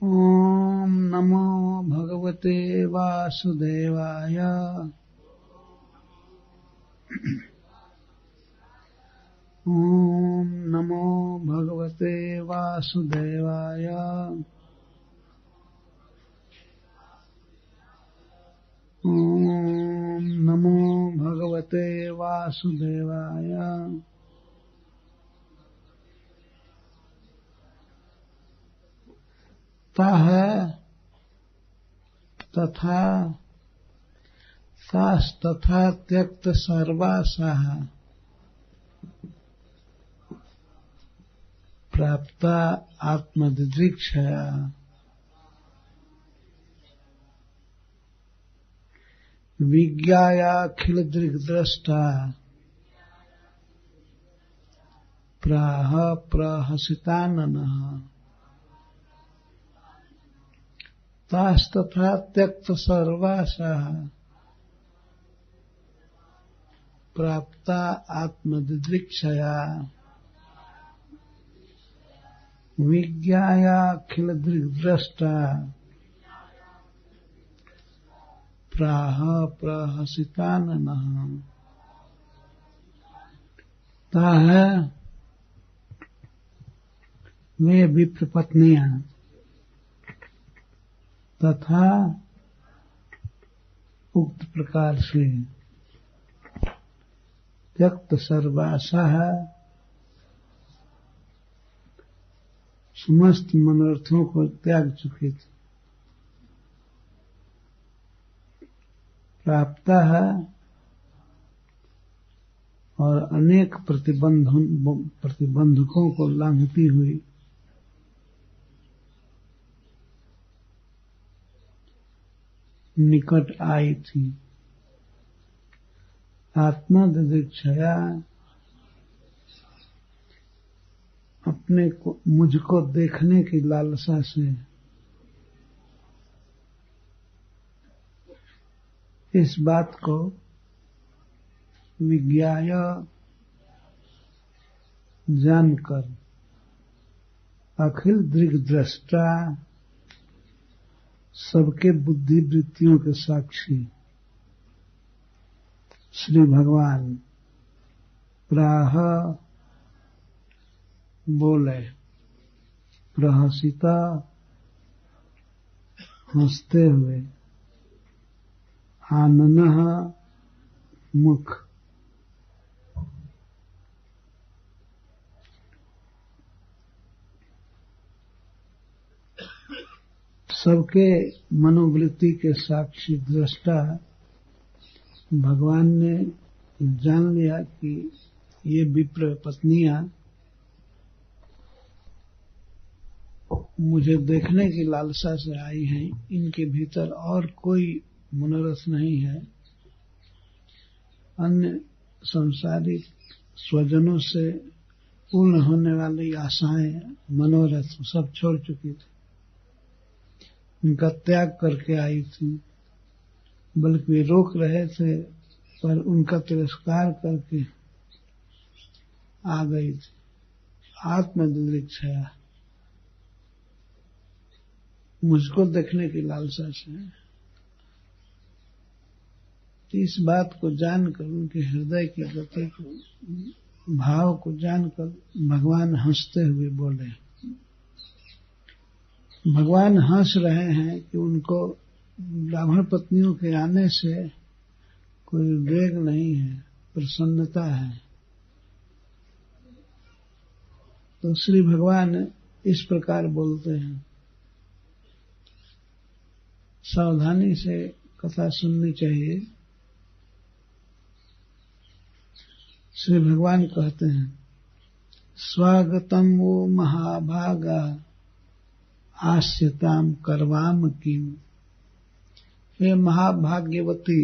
ॐ नमो भगवते वासुदेवाय। ॐ नमो भगवते वासुदेवाय। ॐ नमो भगवते वासुदेवाय। तः तथा सास्तथा त्यक्त सर्वासाः प्राप्ता आत्मदिदृक्षया विज्ञायाखिल दृग्द्रष्टा प्राह प्रहसिताननः। तास्तथा त्यक्त सर्वासाः प्राप्ता आत्मदिदृक्षया विज्ञायाखिल दृग्द्रष्टा प्राह प्रहसिताननः। ताः वे विप्र पत्नियां तथा उक्त प्रकार से त्यक्त सर्वासाः समस्त मनोरथों को त्याग चुके थे। प्राप्ता है और अनेक प्रतिबंधकों को लांघती हुई निकट आई थी। आत्मदिदृक्षया अपने को मुझको देखने की लालसा से इस बात को विज्ञाय जानकर अखिल दृग्द्रष्टा सबके बुद्धि वृत्तियों के साक्षी श्री भगवान प्राह बोले प्रहसिता हंसते हुए आननः मुख। सबके मनोवृत्ति के साक्षी दृष्टा भगवान ने जान लिया कि ये विप्र पत्नियां मुझे देखने की लालसा से आई हैं। इनके भीतर और कोई मनोरथ नहीं है। अन्य सांसारिक स्वजनों से पूर्ण होने वाली आशाएं मनोरथ सब छोड़ चुकी थी। उनका त्याग करके आई थी। बल्कि वे रोक रहे थे पर उनका तिरस्कार करके आ गई थी। आत्मदिदृक्षया मुझको देखने की लालसा से। इस बात को जानकर उनके हृदय की गति को भाव को जानकर भगवान हंसते हुए बोले। भगवान हंस रहे हैं कि उनको ब्राह्मण पत्नियों के आने से कोई वेग नहीं है, प्रसन्नता है। तो श्री भगवान इस प्रकार बोलते हैं। सावधानी से कथा सुननी चाहिए। श्री भगवान कहते हैं स्वागतम वो महाभागा आस्यताम करवाम किम। हे महाभाग्यवती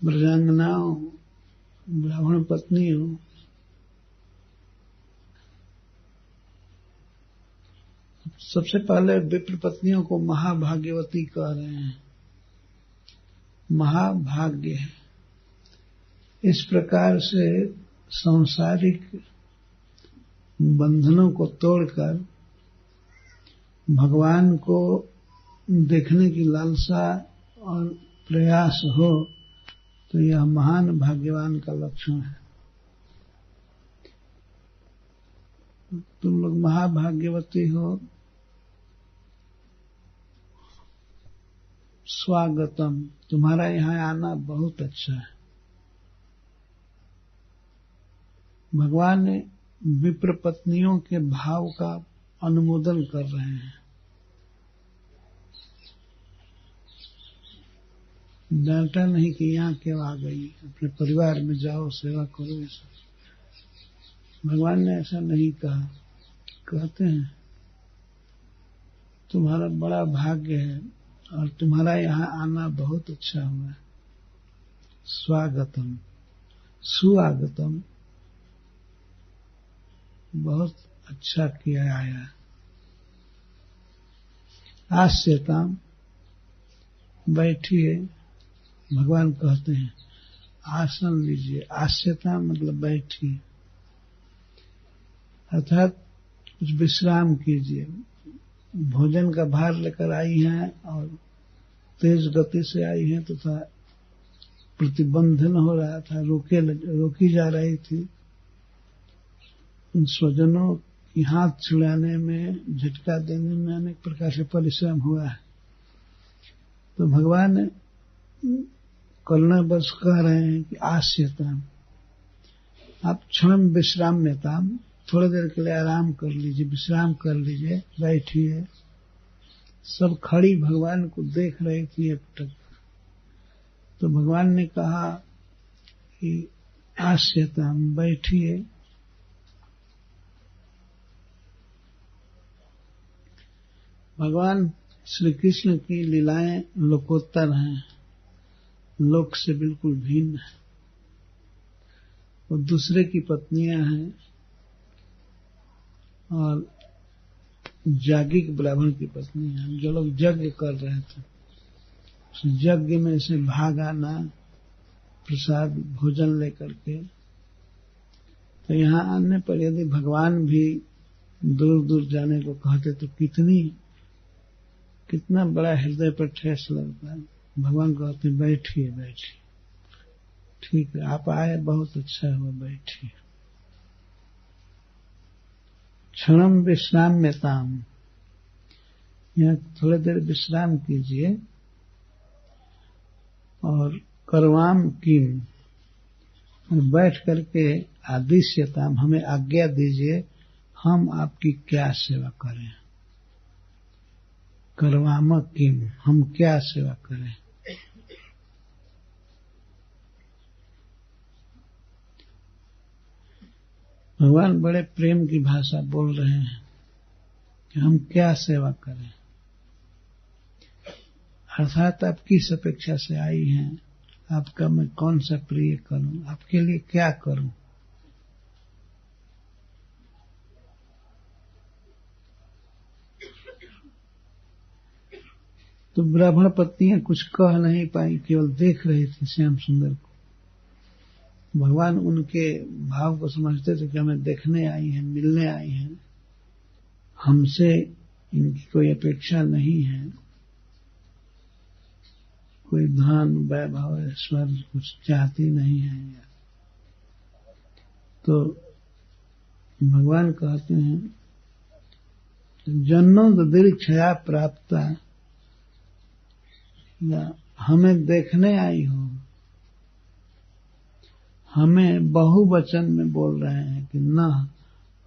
ब्रजांगनाओं ब्राह्मण पत्नियों, सबसे पहले विप्र पत्नियों को महाभाग्यवती कह रहे हैं। महाभाग्य है। इस प्रकार से सांसारिक बंधनों को तोड़कर भगवान को देखने की लालसा और प्रयास हो तो यह महान भाग्यवान का लक्षण है। तुम लोग महाभाग्यवती हो। स्वागतम, तुम्हारा यहाँ आना बहुत अच्छा है। भगवान ने विप्र पत्नियों के भाव का अनुमोदन कर रहे हैं। डांटा नहीं कि यहाँ क्यों आ गई, अपने परिवार में जाओ, सेवा करो। भगवान ने ऐसा नहीं कहा। कहते हैं तुम्हारा बड़ा भाग्य है और तुम्हारा यहाँ आना बहुत अच्छा हुआ। स्वागतम, सुआगतम, बहुत अच्छा किया आया। आस्यताम, बैठिए। भगवान कहते हैं आसन लीजिए। आस्यता मतलब बैठिए, अर्थात कुछ विश्राम कीजिए। भोजन का भार लेकर आई हैं और तेज गति से आई हैं तथा प्रतिबंधन हो रहा था, रोकी जा रही थी। उन स्वजनों की हाथ छुड़ाने में, झटका देने में अनेक प्रकार से परिश्रम हुआ है। तो भगवान करुणावश कह रहे हैं कि आस्यताम, आप क्षण विश्राम्यताम, थोड़ी देर के लिए आराम कर लीजिए, विश्राम कर लीजिए, बैठिए। सब खड़ी भगवान को देख रही थी एकटक। तो भगवान ने कहा कि आस्यताम, बैठिए। भगवान श्री कृष्ण की लीलाएं लोकोत्तर हैं, लोक से बिल्कुल भिन्न है। वो दूसरे की पत्नियां हैं और याज्ञिक ब्राह्मण की पत्नी हैं। जो लोग यज्ञ कर रहे थे, उस यज्ञ में से भाग आना, प्रसाद भोजन लेकर के। तो यहाँ आने पर यदि भगवान भी दूर दूर जाने को कहते तो कितना बड़ा हृदय पर ठेस लगता है। भगवान कहते बैठिए, बैठिए, ठीक है, आप आए, बहुत अच्छा हुआ, बैठिए। क्षणम विश्राम्यताम, यहाँ थोड़ी देर विश्राम कीजिए। और करवाम किम, बैठ करके आदिश्यताम, हमें आज्ञा दीजिए, हम आपकी क्या सेवा करें। करवाम किम, हम क्या सेवा करें। भगवान बड़े प्रेम की भाषा बोल रहे हैं कि हम क्या सेवा करें। अर्थात आप किस अपेक्षा से आई हैं, आपका मैं कौन सा प्रिय करूं, आपके लिए क्या करूं। तो ब्राह्मण पत्नियां कुछ कह नहीं पाई, केवल देख रही थी श्याम सुंदर को। भगवान उनके भाव को समझते थे कि हमें देखने आई हैं, मिलने आई हैं, हमसे इनकी कोई अपेक्षा नहीं है, कोई धन वैभव ऐश्वर्य कुछ चाहती नहीं है। तो भगवान कहते हैं जन्नों दीर्घया प्राप्ता, हमें देखने आई हो। हमें बहुवचन में बोल रहे हैं कि न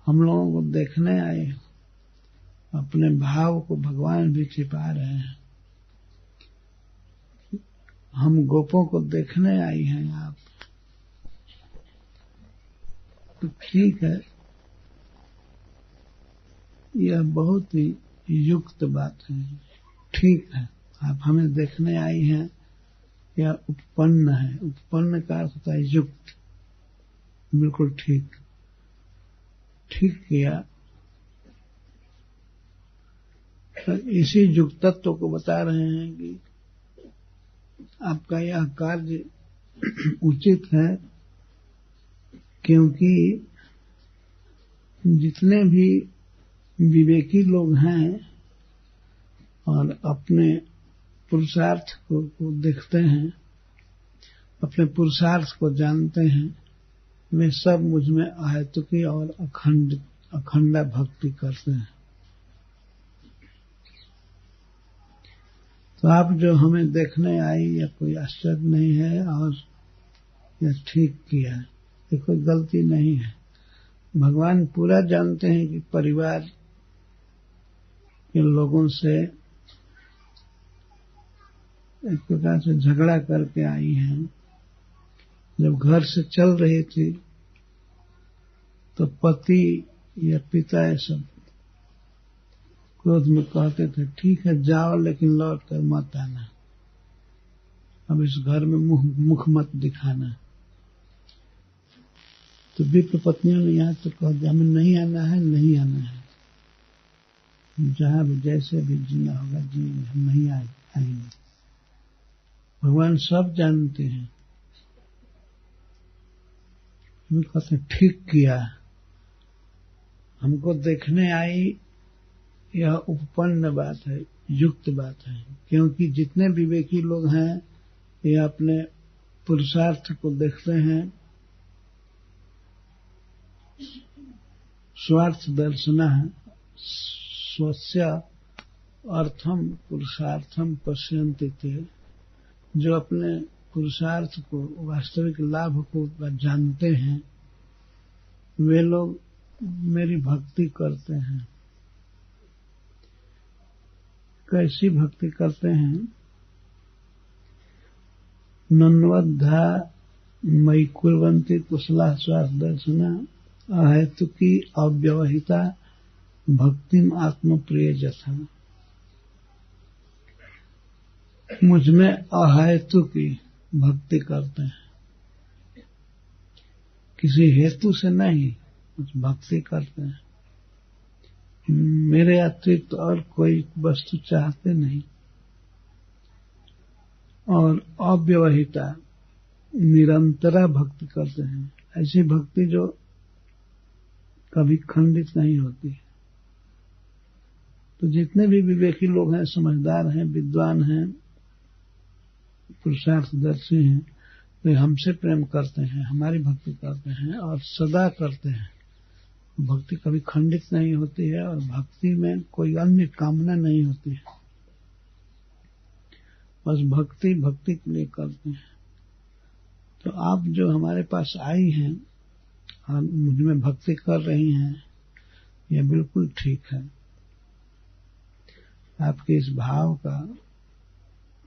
हम लोगों को देखने आए हो। अपने भाव को भगवान भी छिपा रहे हैं। हम गोपों को देखने आई हैं आप। तो ठीक है, यह बहुत ही युक्त बात है। ठीक है, आप हमें देखने आई हैं, यह उपपन्न है। उपपन्न का अर्थ होता है युक्त। बिल्कुल ठीक, ठीक किया। तो इसी युक्तत्व को बता रहे हैं कि आपका यह कार्य उचित है, क्योंकि जितने भी विवेकी लोग हैं और अपने पुरुषार्थ को देखते हैं, अपने पुरुषार्थ को जानते हैं, वे सब मुझ में अहेतुकी और अखंडा भक्ति करते हैं। तो आप जो हमें देखने आई या कोई आश्चर्य नहीं है और यह ठीक किया, ये कोई गलती नहीं है। भगवान पूरा जानते हैं कि परिवार के लोगों से एक प्रकार से झगड़ा करके आई हैं। जब घर से चल रही थी तो पति या पिता ये सब क्रोध में कहते थे, ठीक है जाओ लेकिन लौट कर मत आना, अब इस घर में मुख मत दिखाना। तो विप्र पत्नियों ने यहाँ तो कह दिया, हमें नहीं आना है, नहीं आना है, जहां भी जैसे भी जीना होगा जिएंगे, हम नहीं आएंगे। भगवान सब जानते हैं। हम कहते हैं ठीक किया, हमको देखने आई, यह उपपन्न बात है, युक्त बात है। क्योंकि जितने विवेकी लोग हैं ये अपने पुरुषार्थ को देखते हैं, स्वार्थ दर्शनः स्वस्य अर्थम पुरुषार्थम पश्यन्ति ते। जो अपने पुरुषार्थ को, वास्तविक लाभ को जानते हैं, वे लोग मेरी भक्ति करते हैं। कैसी भक्ति करते हैं? नन्वद्धा मयि कुर्वन्ति कुशला स्वार्थ दर्शना अहेतुकी अव्यवहिता भक्तिम आत्मप्रिय जथा। मुझ में अहेतुकी भक्ति करते हैं, किसी हेतु से नहीं, कुछ भक्ति करते हैं। मेरे अतिरिक्त और कोई वस्तु चाहते नहीं। और अव्यवहिता निरंतरा भक्ति करते हैं, ऐसी भक्ति जो कभी खंडित नहीं होती। तो जितने भी विवेकी लोग हैं, समझदार हैं, विद्वान हैं, पुरुषार्थदर्शी हैं, वे हमसे प्रेम करते हैं, हमारी भक्ति करते हैं और सदा करते हैं। भक्ति कभी खंडित नहीं होती है और भक्ति में कोई अन्य कामना नहीं होती है, बस भक्ति भक्ति के लिए करते हैं। तो आप जो हमारे पास आई हैं और मुझ में भक्ति कर रही हैं, यह बिल्कुल ठीक है। आपके इस भाव का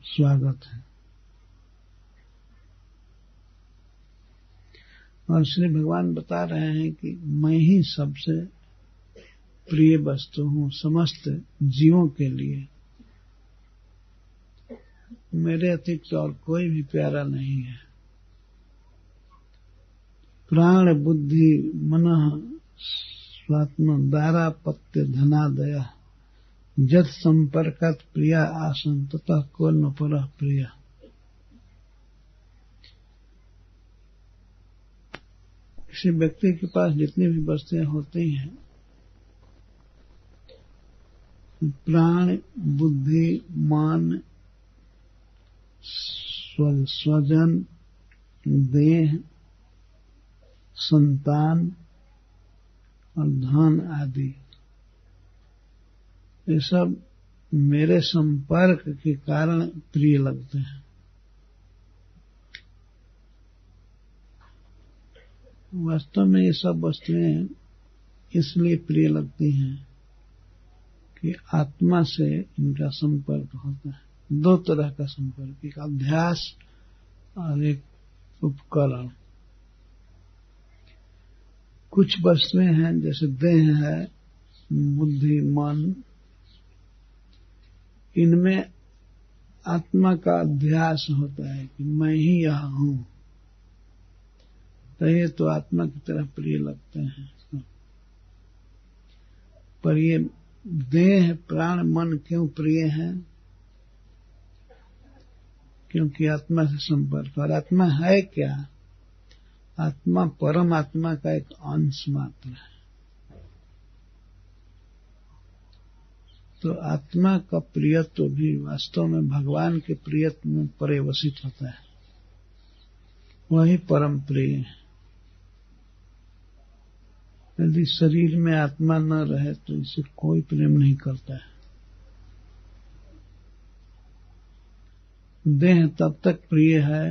स्वागत है। और श्री भगवान बता रहे हैं कि मैं ही सबसे प्रिय वस्तु हूं समस्त जीवों के लिए। मेरे अतिरिक्त और कोई भी प्यारा नहीं है। प्राण बुद्धि मनः स्वात्म दारापत्य धनादय जत संपर्कत प्रिया आसन ततः को न परः प्रिया। किसी व्यक्ति के पास जितनी भी वस्तुएं होती हैं, प्राण बुद्धि मान स्वजन देह संतान और धन आदि, ये सब मेरे संपर्क के कारण प्रिय लगते हैं। वास्तव में ये सब वस्तुएं इसलिए प्रिय लगती हैं कि आत्मा से इनका संपर्क होता है। दो तरह का संपर्क, एक अध्यास और एक उपकरण। कुछ वस्तुएं हैं जैसे देह है, बुद्धि मन, इनमें आत्मा का अध्यास होता है कि मैं ही यह हूं, तो ये तो आत्मा की तरह प्रिय लगते हैं। पर ये देह प्राण मन क्यों प्रिय हैं? क्योंकि आत्मा से संपर्क। और आत्मा है क्या? आत्मा परम आत्मा का एक अंश मात्र है। तो आत्मा का प्रियत्व भी वास्तव में भगवान के प्रियत्व में पर्यवसित होता है, वही परम प्रिय है। यदि शरीर में आत्मा न रहे तो इसे कोई प्रेम नहीं करता है। देह तब तक प्रिय है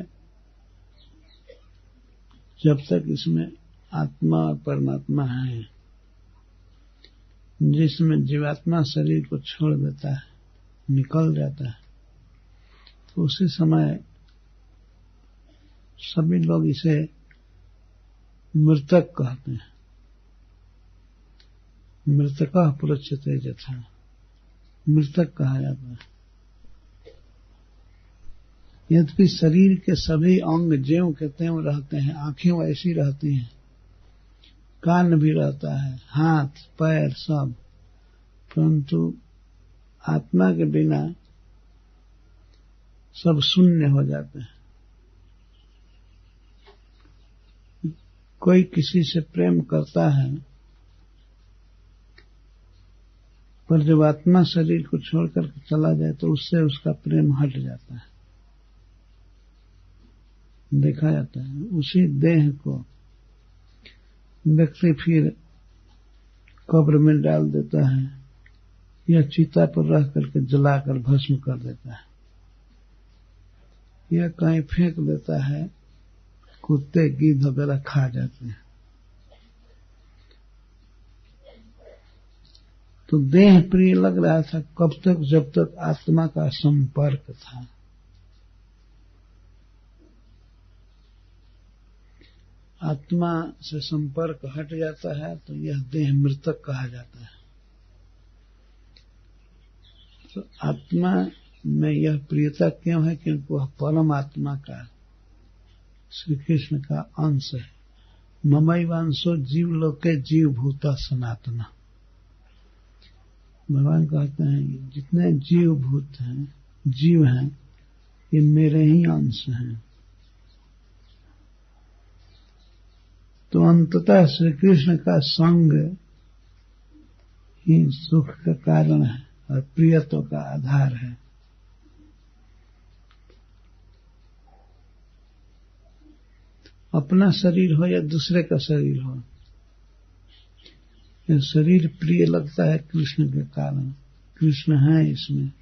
जब तक इसमें आत्मा और परमात्मा है। जिसमें जीवात्मा शरीर को छोड़ देता है, निकल जाता है, तो उसी समय सभी लोग इसे मृतक कहते हैं। मृतकः प्रोच्यते यथा, मृतक कहा जाता है। यद्यपि शरीर के सभी अंग ज्यों के त्यों रहते हैं, आंखें वैसी रहती हैं, कान भी रहता है, हाथ पैर सब, परंतु आत्मा के बिना सब शून्य हो जाते हैं। कोई किसी से प्रेम करता है, पर जब आत्मा शरीर को छोड़कर चला जाए तो उससे उसका प्रेम हट जाता है। देखा जाता है उसी देह को व्यक्ति फिर कब्र में डाल देता है या चिता पर रख करके जलाकर भस्म कर देता है, या कहीं फेंक देता है, कुत्ते गिद्ध वगैरह खा जाते हैं। तो देह प्रिय लग रहा था कब तक, जब तक आत्मा का संपर्क था। आत्मा से संपर्क हट जाता है तो यह देह मृतक कहा जाता है। तो आत्मा में यह प्रियता क्यों है? क्योंकि वह परम आत्मा का, श्री कृष्ण का अंश है। ममैवांशो जीवलोके जीवभूता सनातना। भगवान कहते हैं जितने जीवभूत हैं, जीव हैं, ये मेरे ही अंश हैं। तो अंततः श्री कृष्ण का संग ही सुख का कारण है और प्रियत्व का आधार है। अपना शरीर हो या दूसरे का शरीर हो, यह शरीर प्रिय लगता है कृष्ण के कारण। कृष्ण है इसमें,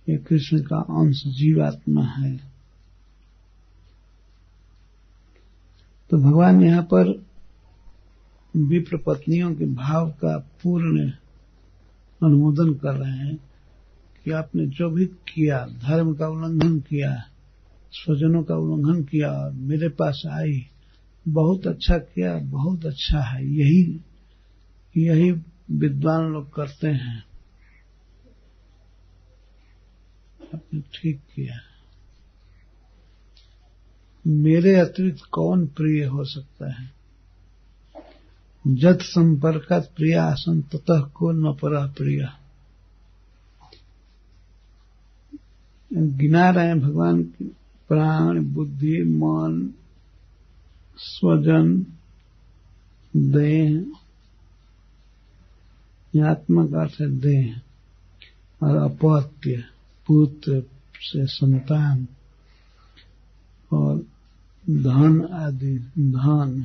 ये कृष्ण का अंश जीवात्मा है। तो भगवान यहाँ पर विप्र पत्नियों के भाव का पूर्ण अनुमोदन कर रहे हैं कि आपने जो भी किया, धर्म का उल्लंघन किया, स्वजनों का उल्लंघन किया और मेरे पास आई, बहुत अच्छा किया, बहुत अच्छा है। यही विद्वान लोग करते हैं। आपने ठीक किया। मेरे अतिरिक्त कौन प्रिय हो सकता है? जत संपर्कात् प्रिया आसन ततः को न परः प्रिया। गिना रहे हैं भगवान की प्राण, बुद्धि, मन, स्वजन, देह, आत्मा का अर्थ है देह, और अपत्य, पुत्र से संतान, और धन आदि, धन,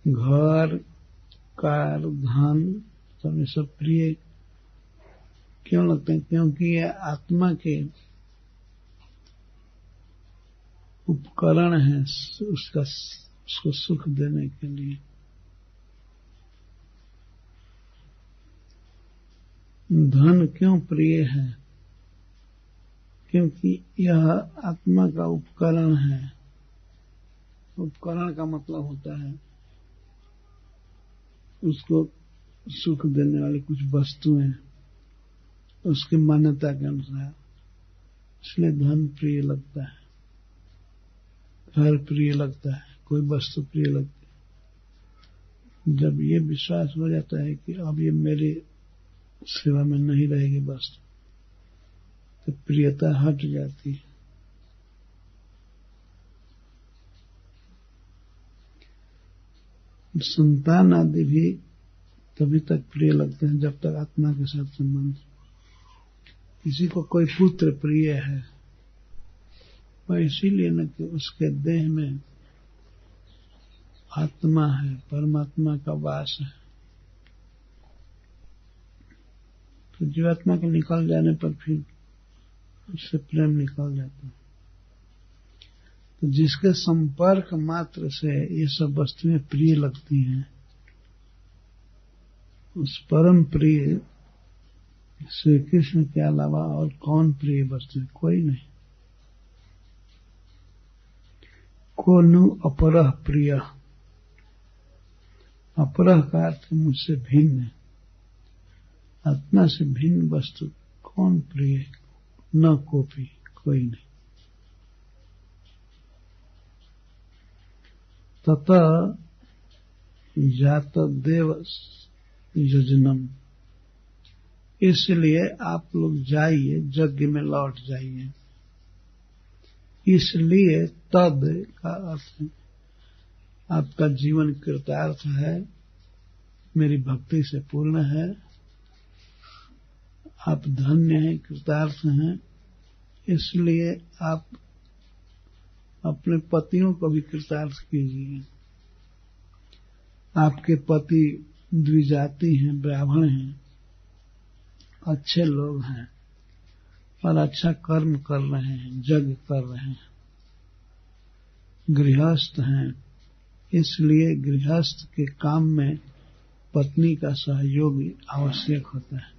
घर, कार, धन, सब प्रिय क्यों लगते हैं? क्योंकि ये आत्मा के उपकरण है उसको सुख देने के लिए। धन क्यों प्रिय है? क्योंकि यह आत्मा का उपकरण है। उपकरण का मतलब होता है उसको सुख देने वाली कुछ वस्तुएं, उसकी मान्यता के अनुसार। इसलिए धन प्रिय लगता है, घर प्रिय लगता है, कोई वस्तु प्रिय लगती है। जब ये विश्वास हो जाता है कि अब ये मेरी सेवा में नहीं रहेगी वस्तु, तो प्रियता हट जाती है। संतान आदि भी तभी तक प्रिय लगते हैं जब तक आत्मा के साथ संबंध। किसी को कोई पुत्र प्रिय है, वह इसीलिए न कि उसके देह में आत्मा है, परमात्मा का वास है। तो जीवात्मा के निकल जाने पर फिर उससे प्रेम निकल जाता है। तो जिसके संपर्क मात्र से ये सब वस्तुएं प्रिय लगती हैं, उस परम प्रिय श्री कृष्ण के अलावा और कौन प्रिय वस्तु है? कोई नहीं। को नु अपरः प्रिय, अपरः का अर्थ मुझसे भिन्न, आत्मा से भिन्न वस्तु कौन प्रिय है? न कोई, कोई नहीं। ततः जात देव यजनम, इसलिए आप लोग जाइए, यज्ञ में लौट जाइए। इसलिए तद का अर्थ है आपका जीवन कृतार्थ है, मेरी भक्ति से पूर्ण है, आप धन्य हैं, कृतार्थ हैं। इसलिए आप अपने पतियों को भी कृतार्थ कीजिए। आपके पति द्विजाति हैं, ब्राह्मण हैं, अच्छे लोग हैं और अच्छा कर्म कर रहे हैं, यज्ञ कर रहे हैं, गृहस्थ हैं। इसलिए गृहस्थ के काम में पत्नी का सहयोग आवश्यक होता है।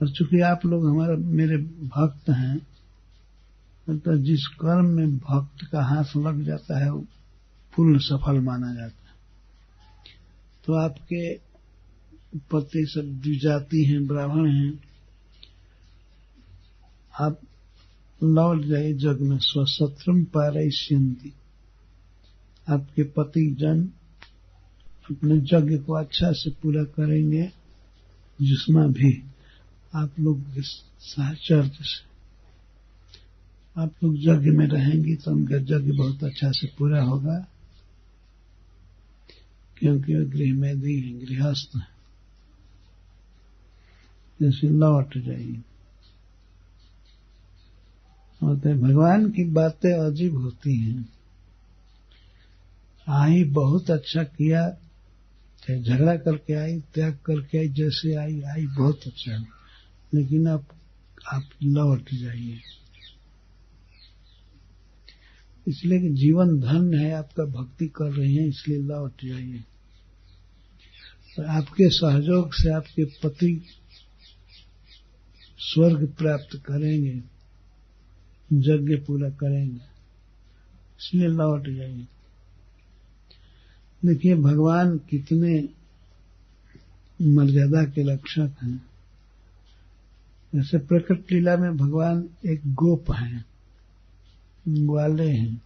और चूंकि आप लोग मेरे भक्त हैं, तो जिस कर्म में भक्त का हाथ लग जाता है वो पूर्ण सफल माना जाता है। तो आपके पति सब द्विजाति हैं, ब्राह्मण हैं, आप लौट जाइए जग में। स्वशत्रम पारयिष्यन्ति, आपके पति जन अपने यज्ञ को अच्छा से पूरा करेंगे, जिसमें भी आप लोग साहचर्य से आप लोग यज्ञ में रहेंगी तो उनका यज्ञ बहुत अच्छा से पूरा होगा, क्योंकि वे गृहमेदी हैं, गृहस्थ हैं। जैसे लौट जाइए। और तो भगवान की बातें अजीब होती हैं। आई बहुत अच्छा किया, चाहे झगड़ा करके आई, त्याग करके आई, जैसे आई बहुत अच्छा, लेकिन आप लौट जाइए। इसलिए कि जीवन धन है, आपका भक्ति कर रहे हैं, इसलिए लौट जाइए। और आपके सहयोग से आपके पति स्वर्ग प्राप्त करेंगे, यज्ञ पूरा करेंगे, इसलिए लौट जाइए। देखिए भगवान कितने मर्यादा के रक्षक हैं। जैसे प्रकट लीला में भगवान एक गोप हैं, ग्वाले हैं,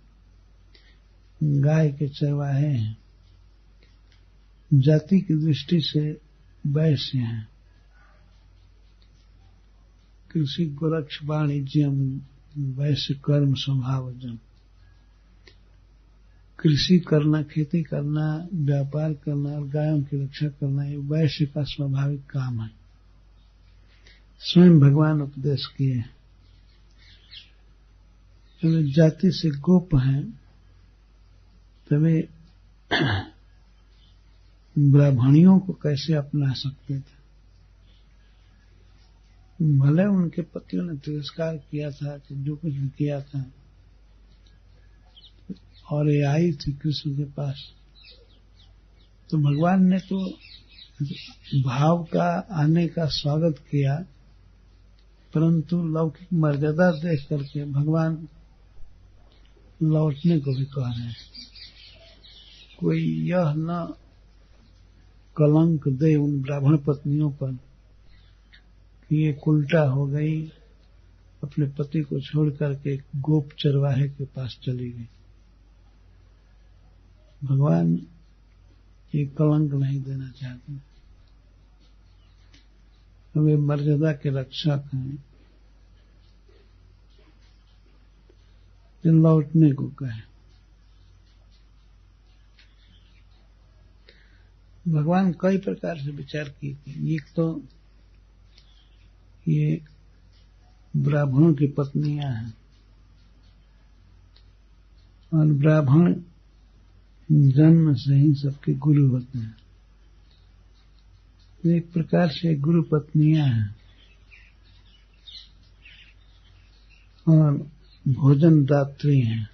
गाय के चरवाहे हैं, जाति की दृष्टि से वैश्य हैं। कृषि गोरक्ष वाणिज्यम वैश्य कर्म स्वभावजम, कृषि करना, खेती करना, व्यापार करना और गायों की रक्षा करना, ये वैश्य का स्वाभाविक काम है। स्वयं भगवान उपदेश किए। जाति से गोप हैं, तभी ब्राह्मणियों को कैसे अपना सकते थे? भले उनके पतियों ने तिरस्कार किया था कि जो कुछ भी किया था, और ये आई थी कृष्ण के पास, तो भगवान ने तो भाव का आने का स्वागत किया, परंतु लौकिक मर्यादा देख करके भगवान लौटने को भी कह रहे हैं। कोई यह न कलंक दे उन ब्राह्मण पत्नियों पर कि ये उल्टा हो गई, अपने पति को छोड़ करके गोप चरवाहे के पास चली गई। भगवान ये कलंक नहीं देना चाहते, वे मर्यादा के रक्षक हैं। लौटने को कहे। भगवान कई प्रकार से विचार किए थे। एक तो ये ब्राह्मणों की पत्नियां हैं, और ब्राह्मण जन्म से ही सबके गुरु होते हैं। एक प्रकार से गुरु पत्नियां हैं, और भोजन दात्री हैं,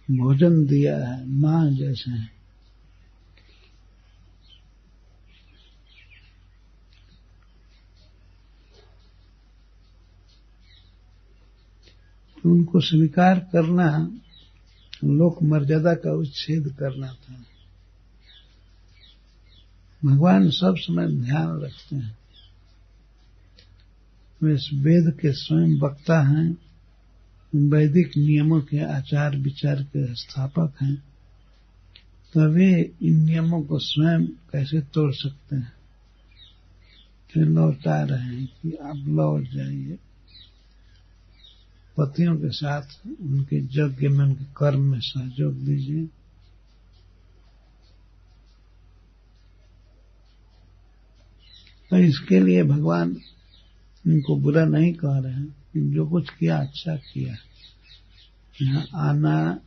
भोजन दिया है, मां जैसे हैं। तो उनको स्वीकार करना लोक मर्यादा का उच्छेद करना था। भगवान सब समय ध्यान रखते हैं। वे इस वेद के स्वयं वक्ता हैं, वैदिक नियमों के आचार विचार के स्थापक हैं, तो वे इन नियमों को स्वयं कैसे तोड़ सकते हैं। फिर लौटा रहे हैं कि आप लौट जाइए, पतियों के साथ उनके यज्ञ में, उनके कर्म में सहयोग दीजिए। तो इसके लिए भगवान इनको बुरा नहीं कह रहे हैं, जो कुछ किया अच्छा किया। यहाँ आना,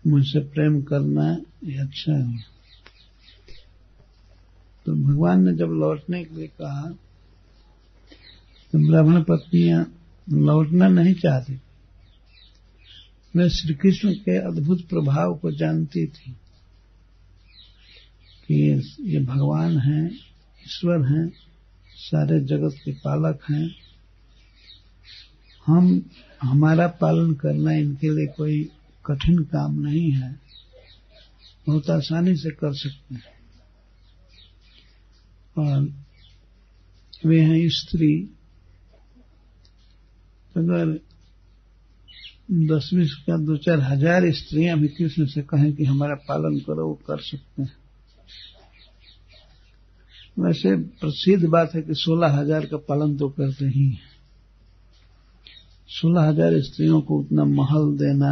मुझसे प्रेम करना, ये अच्छा है। तो भगवान ने जब लौटने के लिए कहा तो ब्राह्मण पत्नियां लौटना नहीं चाहती। वे श्री कृष्ण के अद्भुत प्रभाव को जानती थी कि ये भगवान हैं, ईश्वर हैं, सारे जगत के पालक हैं। हमारा पालन करना इनके लिए कोई कठिन काम नहीं है, बहुत आसानी से कर सकते हैं। और वे हैं स्त्री, अगर 10-20 का 2-4 हजार स्त्रियां भी कृष्ण से कहें कि हमारा पालन करो, वो कर सकते हैं। वैसे प्रसिद्ध बात है कि 16,000 का पालन तो करते ही हैं। 16,000 स्त्रियों को उतना महल देना,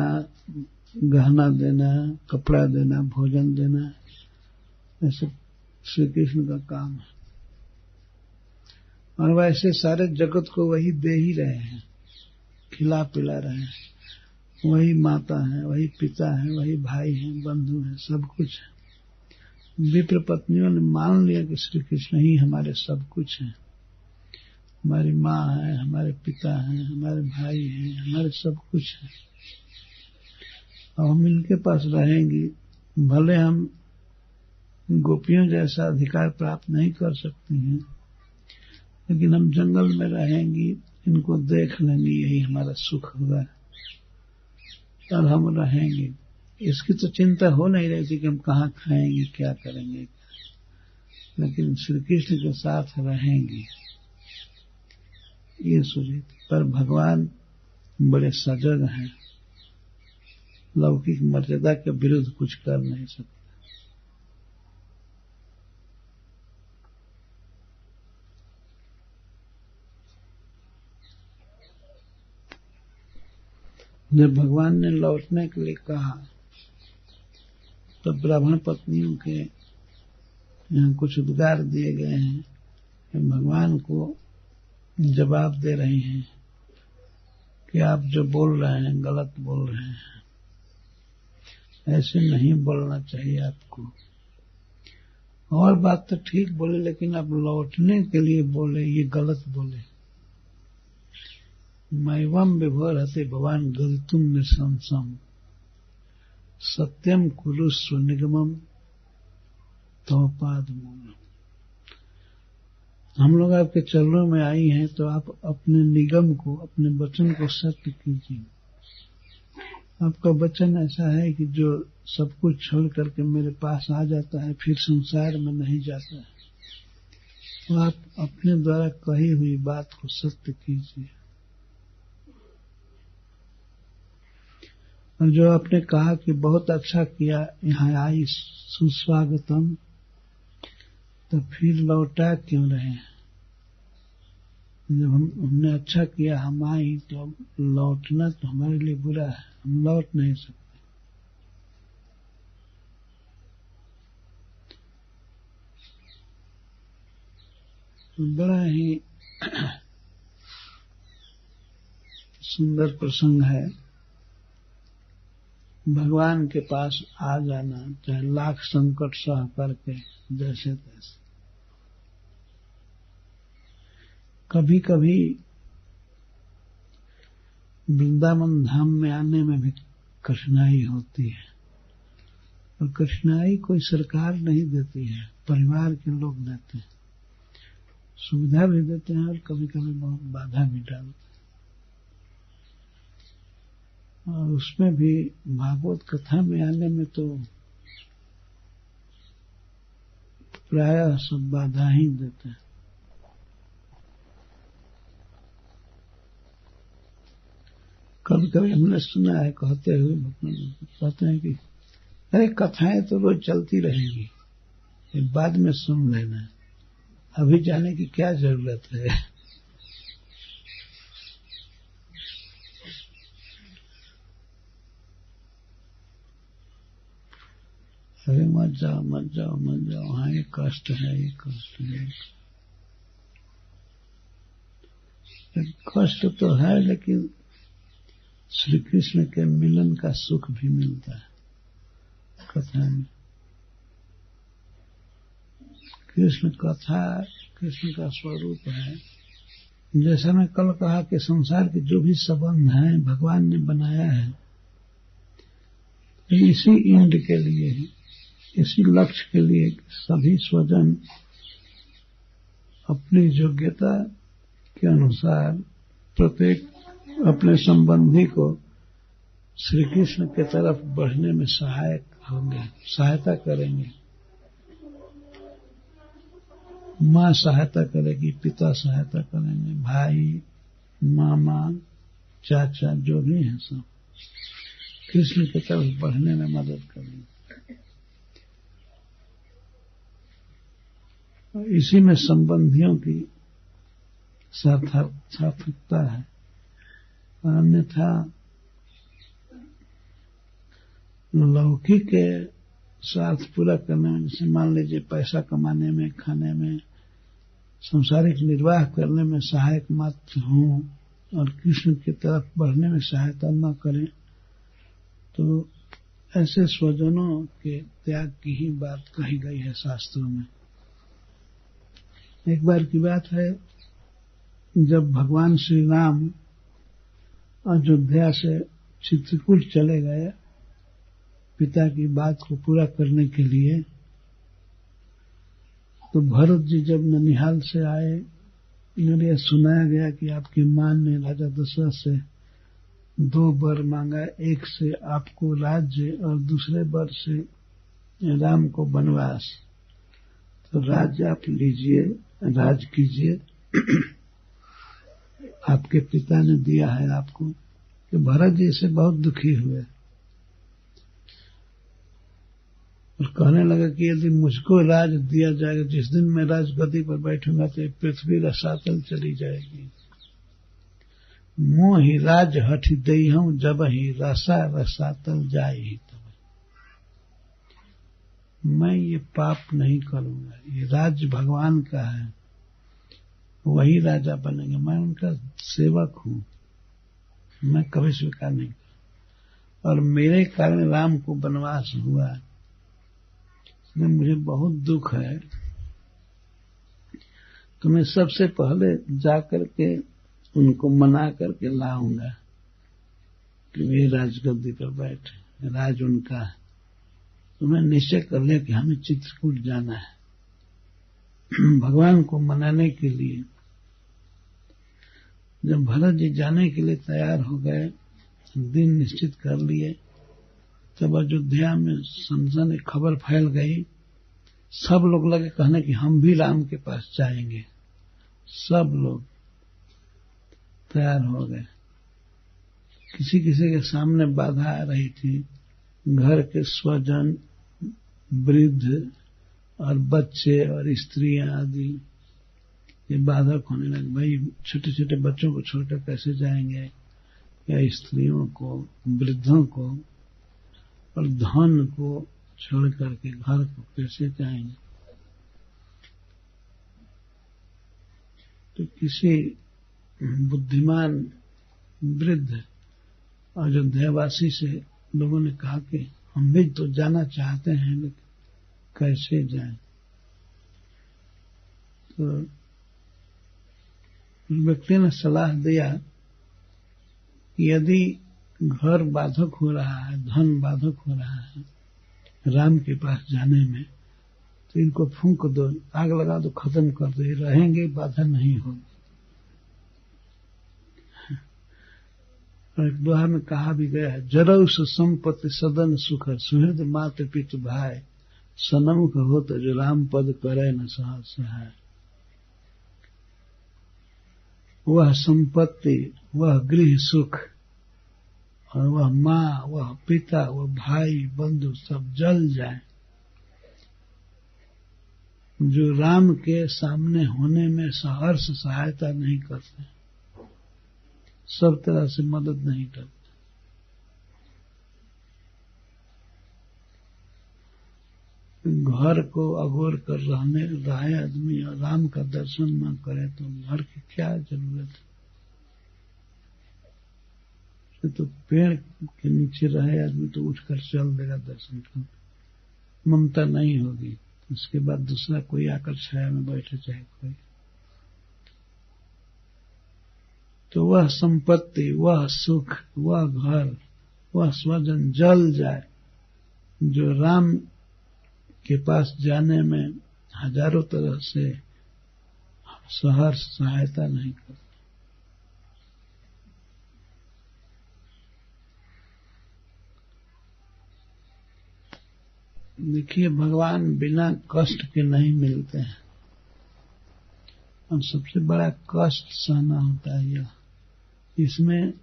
गहना देना, कपड़ा देना, भोजन देना, ऐसे श्री कृष्ण का काम है। और वैसे सारे जगत को वही दे ही रहे हैं, खिला पिला रहे हैं। वही माता है, वही पिता है, वही भाई है, बंधु है, सब कुछ है। विप्र पत्नियों ने मान लिया कि श्री कृष्ण ही हमारे सब कुछ हैं, हमारी माँ है, हमारे पिता हैं, हमारे भाई हैं, हमारे सब कुछ है। अब हम इनके पास रहेंगी, भले हम गोपियों जैसा अधिकार प्राप्त नहीं कर सकती हैं, लेकिन हम जंगल में रहेंगी, इनको देख लेंगी, यही हमारा सुख होगा और हम रहेंगे। इसकी तो चिंता हो नहीं रही थी कि हम कहाँ खाएंगे, क्या करेंगे, लेकिन श्री कृष्ण के साथ रहेंगे, ये सोची। पर भगवान बड़े सजग हैं, लौकिक मर्यादा के विरुद्ध कुछ कर नहीं सकते। जब भगवान ने लौटने के लिए कहा तो ब्राह्मण पत्नियों के यहाँ कुछ उद्गार दिए गए हैं कि भगवान को जवाब दे रही हैं कि आप जो बोल रहे हैं गलत बोल रहे हैं, ऐसे नहीं बोलना चाहिए आपको। और बात तो ठीक बोले, लेकिन आप लौटने के लिए बोले, ये गलत बोले। मैवम विभोरते भगवान गलतुम निशंसम सत्यम कुरुस्व निगमम तवपाद मूलम। हम लोग आपके चरणों में आई हैं, तो आप अपने निगम को, अपने वचन को सत्य कीजिए। आपका वचन ऐसा है कि जो सब कुछ छोड़ करके मेरे पास आ जाता है, फिर संसार में नहीं जाता है, तो आप अपने द्वारा कही हुई बात को सत्य कीजिए। और जो आपने कहा कि बहुत अच्छा किया, यहाँ आई सुस्वागतम, तो फिर लौटा क्यों रहे हैं? जब हमने अच्छा किया, हम आई, तो लौटना तो हमारे लिए बुरा है, हम लौट नहीं सकते। बड़ा ही सुंदर प्रसंग है। भगवान के पास आ जाना, चाहे लाख संकट सह करके, जैसे तैसे। कभी कभी वृंदावन धाम में आने में भी कठिनाई होती है, और कठिनाई कोई सरकार नहीं देती है, परिवार के लोग देते हैं। सुविधा भी देते हैं और कभी कभी बहुत बाधा भी डालते हैं। और उसमें भी भागवत कथा में आने में तो प्रायः सब बाधा ही देते हैं। कभी कभी हमने सुना है कहते हुए, कहते हैं कि अरे कथाएं तो रोज चलती रहेंगी, बाद में सुन लेना, अभी जाने की क्या जरूरत है। अरे मत जाओ मत जाओ मत जाओ, वहां ये कष्ट है, ये कष्ट है। कष्ट तो है, लेकिन श्री कृष्ण के मिलन का सुख भी मिलता है कथा में। कृष्ण कथा कृष्ण का स्वरूप है। जैसा मैं कल कहा कि संसार के जो भी संबंध हैं भगवान ने बनाया है, इसी इंड के लिए, इसी लक्ष्य के लिए सभी स्वजन अपनी योग्यता के अनुसार प्रत्येक अपने संबंधी को श्री कृष्ण के तरफ बढ़ने में सहायक होंगे, सहायता करेंगे। माँ सहायता करेगी, पिता सहायता करेंगे, भाई, मामा, चाचा, जो भी हैं सब कृष्ण की तरफ बढ़ने में मदद करेंगे। इसी में संबंधियों की सार्थकता है। अन्यथा लौकिक के स्वार्थ पूरा करने में, जैसे मान लीजिए पैसा कमाने में, खाने में, संसारिक निर्वाह करने में सहायक मात्र हों और कृष्ण की तरफ बढ़ने में सहायता न करें, तो ऐसे स्वजनों के त्याग की ही बात कही गई है शास्त्रों में। एक बार की बात है, जब भगवान श्री राम अयोध्या से चित्रकूट चले गए पिता की बात को पूरा करने के लिए, तो भरत जी जब ननिहाल से आए, उन्हें यह सुनाया गया कि आपकी मां ने राजा दशरथ से 2 वर मांगा, एक से आपको राज्य और दूसरे वर से राम को वनवास। तो राज्य आप लीजिए, राज कीजिए, आपके पिता ने दिया है आपको। कि भरत जी से बहुत दुखी हुए और कहने लगा कि यदि मुझको राज दिया जाएगा, जिस दिन मैं राजगद्दी पर बैठूंगा तो पृथ्वी रसातल चली जाएगी। मोह ही राज हठि दई हूं, जब ही रसा रसातल जाए ही तब। मैं ये पाप नहीं करूंगा, ये राज्य भगवान का है, वही राजा बनेंगे, मैं उनका सेवक हूं, मैं कभी स्वीकार नहीं करूं। और मेरे कारण राम को वनवास हुआ, इसमें मुझे बहुत दुख है। तो मैं सबसे पहले जाकर के उनको मना करके लाऊंगा कि वे राजगद्दी पर बैठे, राज उनका है। तो मैं निश्चय कर लिया कि हमें चित्रकूट जाना है भगवान को मनाने के लिए। जब भरत जी जाने के लिए तैयार हो गए, दिन निश्चित कर लिए, तब अयोध्या में सनसनी खबर फैल गई। सब लोग लगे कहने कि हम भी राम के पास जाएंगे। सब लोग तैयार हो गए। किसी किसी के सामने बाधा आ रही थी, घर के स्वजन, वृद्ध और बच्चे और स्त्रियां आदि, ये बाधक होने लगे। भाई छोटे छोटे बच्चों को छोड़कर कैसे जाएंगे, या स्त्रियों को, वृद्धों को और धन को छोड़ करके घर को कैसे जाएंगे। तो किसी बुद्धिमान वृद्ध अयोध्यावासी से लोगों ने कहा कि हम भी तो जाना चाहते हैं, लेकिन कैसे जाएं? तो व्यक्ति ने सलाह दिया कि यदि घर बाधक हो रहा है, धन बाधक हो रहा है राम के पास जाने में, तो इनको फूंक दो, आग लगा दो, खत्म कर दो, ये रहेंगे, बाधा नहीं होगी। और एक दोहा में कहा भी गया है, जरौस संपत्ति सदन सुख, सुहृद मात पितु भाई, सनमुख होत जो राम पद करे न सहाय। वह संपत्ति, वह गृह सुख, और वह माँ, वह पिता, वह भाई बंधु सब जल जाए जो राम के सामने होने में सहर्ष सहायता नहीं करते, सब तरह से मदद नहीं करते। घर को अगोर कर रहे आदमी और राम का दर्शन न करे तो घर की क्या जरूरत है? तो पेड़ के नीचे रहे आदमी तो उठकर चल देगा दर्शन करने, ममता नहीं होगी। उसके बाद दूसरा कोई आकर छाया में बैठे चाहे कोई, तो वह संपत्ति, वह सुख, वह घर, वह स्वजन जल जाए जो राम के पास जाने में हजारों तरह से सहर्ष सहायता नहीं करता। देखिए, भगवान बिना कष्ट के नहीं मिलते हैं, और सबसे बड़ा कष्ट सहना होता है यह। इसमें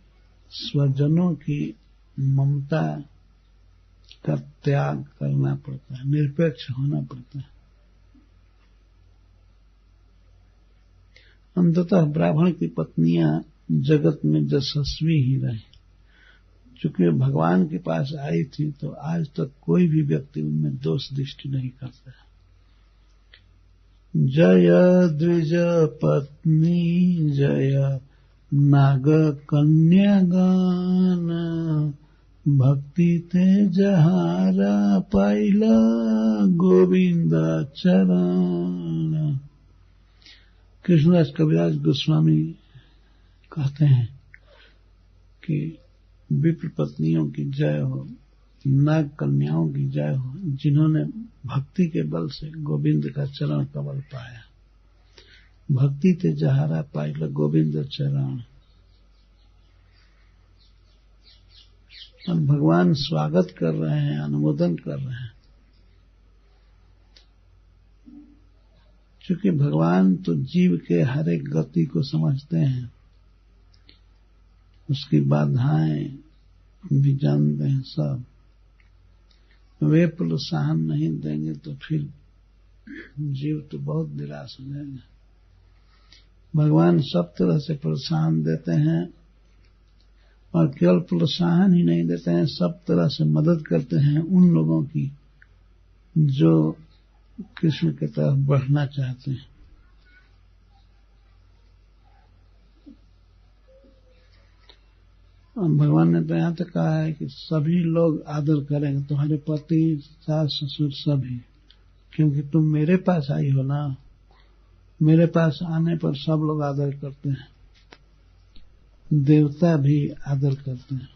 स्वजनों की ममता का त्याग करना पड़ता है, निरपेक्ष होना पड़ता है। अंततः ब्राह्मण की पत्नियां जगत में यशस्वी ही रही, चूंकि भगवान के पास आई थी तो आज तक कोई भी व्यक्ति उनमें दोष दृष्टि नहीं करता। जय द्विज पत्नी जय नाग कन्या गान, भक्ति ते जहारा पाइला गोविंद चरण। कृष्णदास कविराज गोस्वामी कहते हैं कि विप्र पत्नियों की जय हो, नाग कन्याओं की जय हो, जिन्होंने भक्ति के बल से गोविंद का चरण कमल पाया। भक्ति ते जहारा पाइला गोविंद चरण। और भगवान स्वागत कर रहे हैं, अनुमोदन कर रहे हैं, क्योंकि भगवान तो जीव के हर एक गति को समझते हैं, उसकी बाधाएं भी जानते हैं सब। वे प्रोत्साहन नहीं देंगे तो फिर जीव तो बहुत निराश हो जाएगा। भगवान सब तरह से प्रोत्साहन देते हैं, और केवल प्रोत्साहन ही नहीं देते हैं, सब तरह से मदद करते हैं उन लोगों की जो कृष्ण की तरफ बढ़ना चाहते हैं। और भगवान ने तो यहाँ तक कहा है कि सभी लोग आदर करेंगे, तुम्हारे पति, सास, ससुर सभी, क्योंकि तुम मेरे पास आई हो ना। मेरे पास आने पर सब लोग आदर करते हैं, देवता भी आदर करते हैं।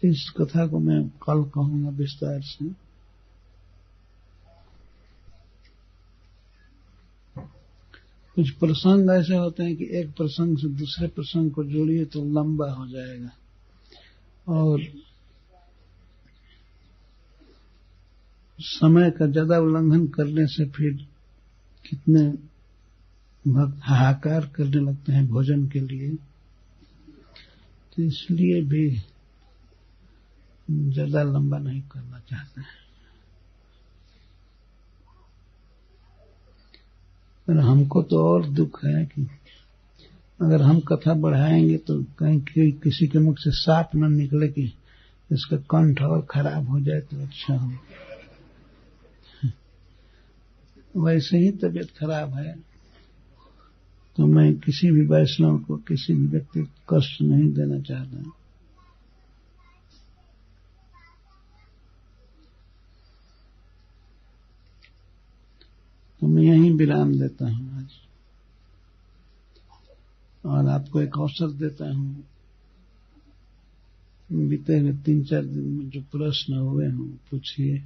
इस कथा को मैं कल कहूंगा विस्तार से। कुछ प्रसंग ऐसे होते हैं कि एक प्रसंग से दूसरे प्रसंग को जोड़िए तो लंबा हो जाएगा, और समय का ज्यादा उल्लंघन करने से फिर कितने भक्त हाहाकार करने लगते हैं भोजन के लिए। तो इसलिए भी ज्यादा लंबा नहीं करना चाहते हैं। पर हमको तो और दुख है कि अगर हम कथा बढ़ाएंगे तो कहीं किसी के मुख से साफ न निकले कि इसका कंठ और खराब हो जाए तो अच्छा हो। वैसे ही तबीयत खराब है, तो मैं किसी भी वैष्णव को, किसी भी व्यक्ति को कष्ट नहीं देना चाहता। तो मैं यहीं विराम देता हूं आज, और आपको एक अवसर देता हूं, बीते हुए 3-4 दिन में जो प्रश्न हुए हों पूछिए।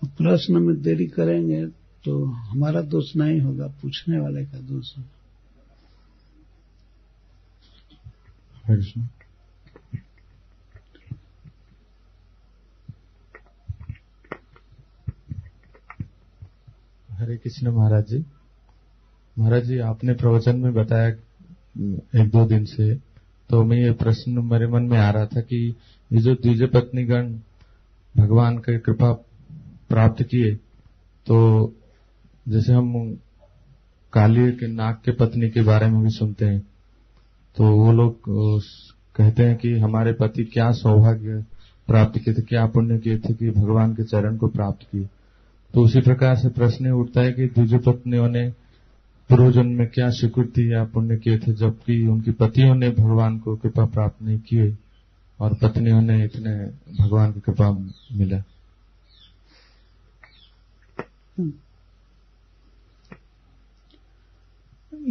प्रश्न में देरी करेंगे तो हमारा दोष नहीं होगा, पूछने वाले का दोष होगा। हरे कृष्ण महाराज जी। महाराज जी, आपने प्रवचन में बताया 1-2 दिन से, तो मैं ये प्रश्न मेरे मन में आ रहा था कि ये जो द्विज पत्नीगण भगवान की कृपा प्राप्त किए, तो जैसे हम काली के नाग के पत्नी के बारे में भी सुनते हैं, तो वो लोग कहते हैं कि हमारे पति क्या सौभाग्य प्राप्त किए थे, क्या पुण्य किए थे कि भगवान के चरण को प्राप्त किए। तो उसी प्रकार से प्रश्न उठता है कि द्विज पत्नियों ने पूर्व जन्म में क्या स्वीकृति या पुण्य किए थे, जबकि उनकी पतियों ने भगवान को कृपा प्राप्त नहीं किए और पत्नियों ने इतने भगवान की कृपा मिला।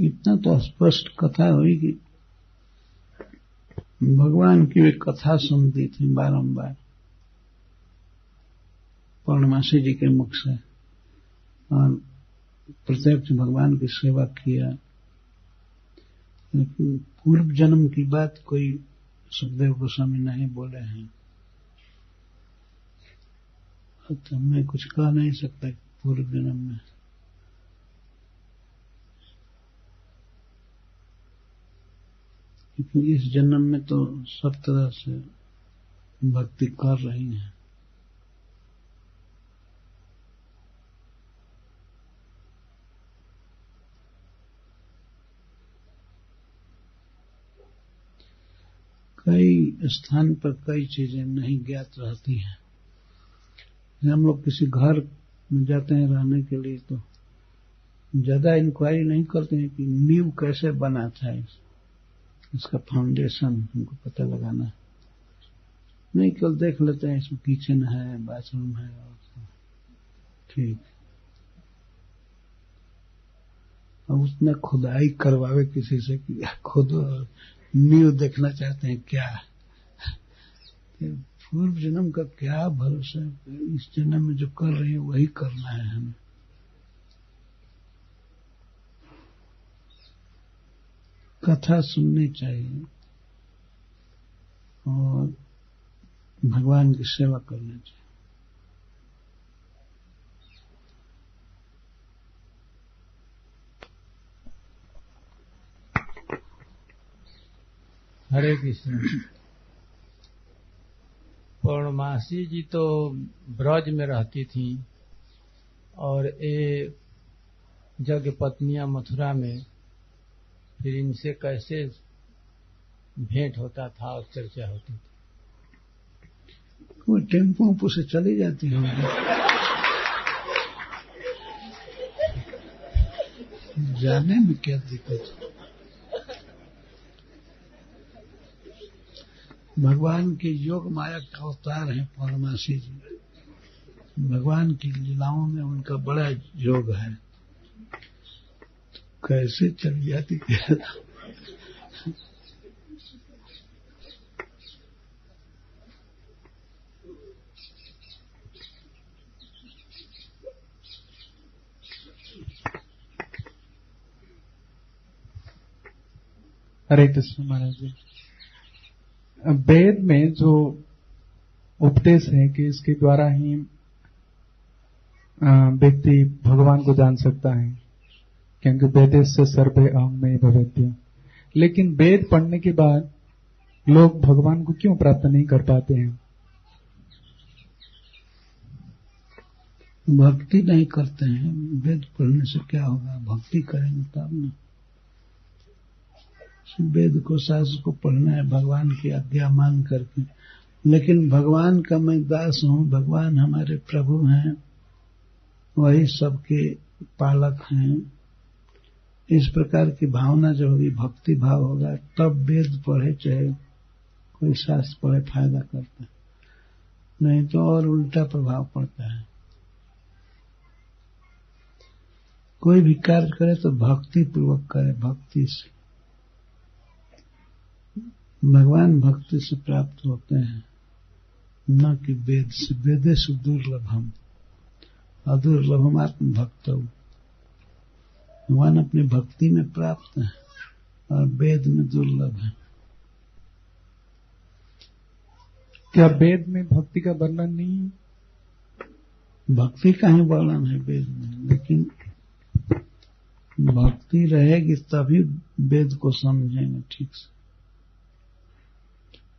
इतना तो स्पष्ट कथा हुई कि भगवान की वे कथा सुनती थी बारंबार पौर्णमासी जी के मुख से, और प्रत्यक्ष भगवान की सेवा किया। लेकिन पूर्व जन्म की बात कोई सुखदेव गोस्वामी नहीं बोले हैं, तो मैं कुछ कह नहीं सकता पूर्व जन्म में। क्योंकि इस जन्म में तो सब तरह से भक्ति कर रही हैं। कई स्थान पर कई चीजें नहीं ज्ञात रहती हैं। हम लोग किसी घर में जाते हैं रहने के लिए, तो ज्यादा इंक्वायरी नहीं करते हैं कि नींव कैसे बना था, इसका फाउंडेशन हमको पता लगाना है। नहीं, केवल देख लेते हैं इसमें किचन है, बाथरूम है, और ठीक। अब उसने खुदाई करवावे किसी से कि खुद नींव देखना चाहते हैं क्या। पूर्व जन्म का क्या भरोसा, इस जन्म में जो कर रहे हैं वही करना है हमें। कथा सुननी चाहिए और भगवान की सेवा करनी चाहिए। हरे कृष्ण। पौर्णमासी जी तो ब्रज में रहती थी और ये जग पत्नियां मथुरा में, फिर इनसे कैसे भेंट होता था और चर्चा होती थी? वो टेम्पो से चली जाती होंगी, जाने में क्या दिक्कत है। भगवान की योग माया का अवतार है पौर्णमासी जी। भगवान की लीलाओं में उनका बड़ा योग है, तो कैसे चल जाती है। हरे कृष्ण महाराज जी। वेद में जो उपदेश है कि इसके द्वारा ही व्यक्ति भगवान को जान सकता है, क्योंकि वेदेस्य सर्वे अहं में भवेद्य। लेकिन वेद पढ़ने के बाद लोग भगवान को क्यों प्राप्त नहीं कर पाते हैं? भक्ति नहीं करते हैं। वेद पढ़ने से क्या होगा, भक्ति करेंगे तब ना। वेद को, शास्त्र को पढ़ना है भगवान की आज्ञा मान करके। लेकिन भगवान का मैं दास हूं, भगवान हमारे प्रभु हैं, वही सबके पालक हैं। इस प्रकार की भावना जब होगी, भक्ति भाव होगा, तब वेद पढ़े चाहे कोई शास्त्र पढ़े फायदा करता है, नहीं तो और उल्टा प्रभाव पड़ता है। कोई भी कार्य करे तो भक्ति पूर्वक करे, भक्ति से। भगवान भक्ति से प्राप्त होते हैं, न कि वेद से। वेदेषु दुर्लभम अदुर्लभम आत्म भक्तौ। भगवान अपनी भक्ति में प्राप्त है और वेद में दुर्लभ है। क्या वेद में भक्ति का वर्णन नहीं है? भक्ति का ही वर्णन है वेद में, लेकिन भक्ति रहेगी तभी वेद को समझेंगे ठीक से।